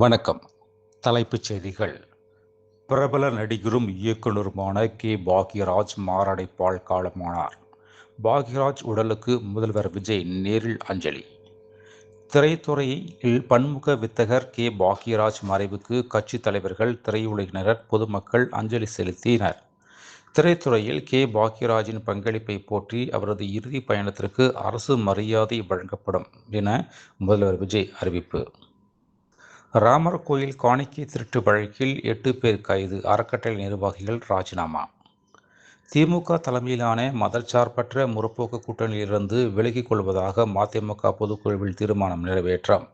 வணக்கம். தலைப்புச் செய்திகள். பிரபல நடிகரும் இயக்குனருமான பாக்யராஜ் மாரடைப்பால் காலமானார். பாக்யராஜ் உடலுக்கு முதல்வர் விஜய் நேரில் அஞ்சலி. திரைத்துறையில் பன்முக வித்தகர் பாக்யராஜ் மறைவுக்கு கட்சித் தலைவர்கள், திரையுலகினர், பொதுமக்கள் அஞ்சலி செலுத்தினர். திரைத்துறையில் பாக்யராஜின் பங்களிப்பை போற்றி அவரது இறுதி பயணத்திற்கு அரசு மரியாதை வழங்கப்படும் என முதல்வர் விஜய் அறிவிப்பு. ராமர் கோயில் காணிக்கை திருட்டு வழக்கில் 8 பேர் கைது, அறக்கட்டளை நிர்வாகிகள் ராஜினாமா. திமுக தலைமையிலான மதச்சார்பற்ற முற்போக்கு கூட்டணியிலிருந்து விலகிக் கொள்வதாக மதிமுக பொதுக்குழுவில் தீர்மானம் நிறைவேற்றம்.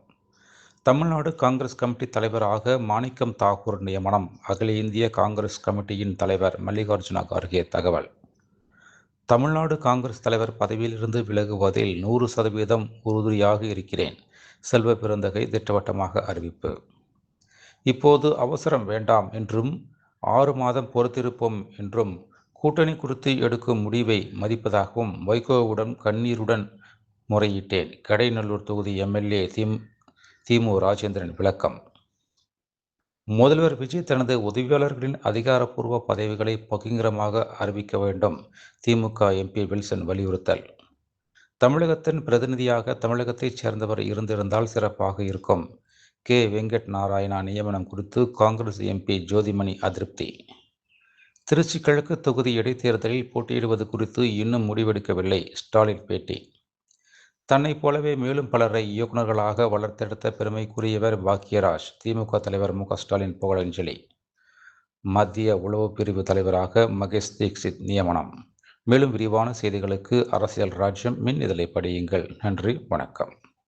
தமிழ்நாடு காங்கிரஸ் கமிட்டி தலைவராக மாணிக்கம் தாக்கூர் நியமனம். அகில இந்திய காங்கிரஸ் கமிட்டியின் தலைவர் மல்லிகார்ஜுன கார்கே தகவல். தமிழ்நாடு காங்கிரஸ் தலைவர் பதவியிலிருந்து விலகுவதில் 100% உறுதியாக இருக்கிறேன். செல்வ பெருந்தகை திட்டவட்டமாக அறிவிப்பு. இப்போது அவசரம் வேண்டாம் என்றும் 6 மாதம் பொறுத்திருப்போம் என்றும் கூட்டணி குறித்து எடுக்கும் முடிவை மதிப்பதாகவும் வைகோவுடன் கண்ணீருடன் முறையிட்டேன். கடைநல்லூர் தொகுதி எம்எல்ஏ திமு ராஜேந்திரன் விளக்கம். முதல்வர் விஜய் தனது உதவியாளர்களின் அதிகாரப்பூர்வ பதவிகளை பகிரங்கமாக அறிவிக்க வேண்டும். திமுக எம்பி வில்சன் வலியுறுத்தல். தமிழகத்தின் பிரதிநிதியாக தமிழகத்தைச் சேர்ந்தவர் இருந்திருந்தால் சிறப்பாக இருக்கும். வெங்கட் நாராயணா நியமனம் குறித்து காங்கிரஸ் எம்பி ஜோதிமணி அதிருப்தி. திருச்சி கிழக்கு தொகுதி இடைத்தேர்தலில் போட்டியிடுவது குறித்து இன்னும் முடிவெடுக்கவில்லை. ஸ்டாலின் பேட்டி. தன்னைப் போலவே மேலும் பலரை இயக்குநர்களாக வளர்த்தெடுத்த பெருமைக்குரியவர் பாக்யராஜ். திமுக தலைவர் மு.க.ஸ்டாலின் புகழஞ்சலி. மத்திய உளவு பிரிவு தலைவராக மகேஷ் தீக்ஷித் நியமனம். மேலும் விரிவான செய்திகளுக்கு அரசியல் ராஜ்யம் மின் இதழை படியுங்கள். நன்றி, வணக்கம்.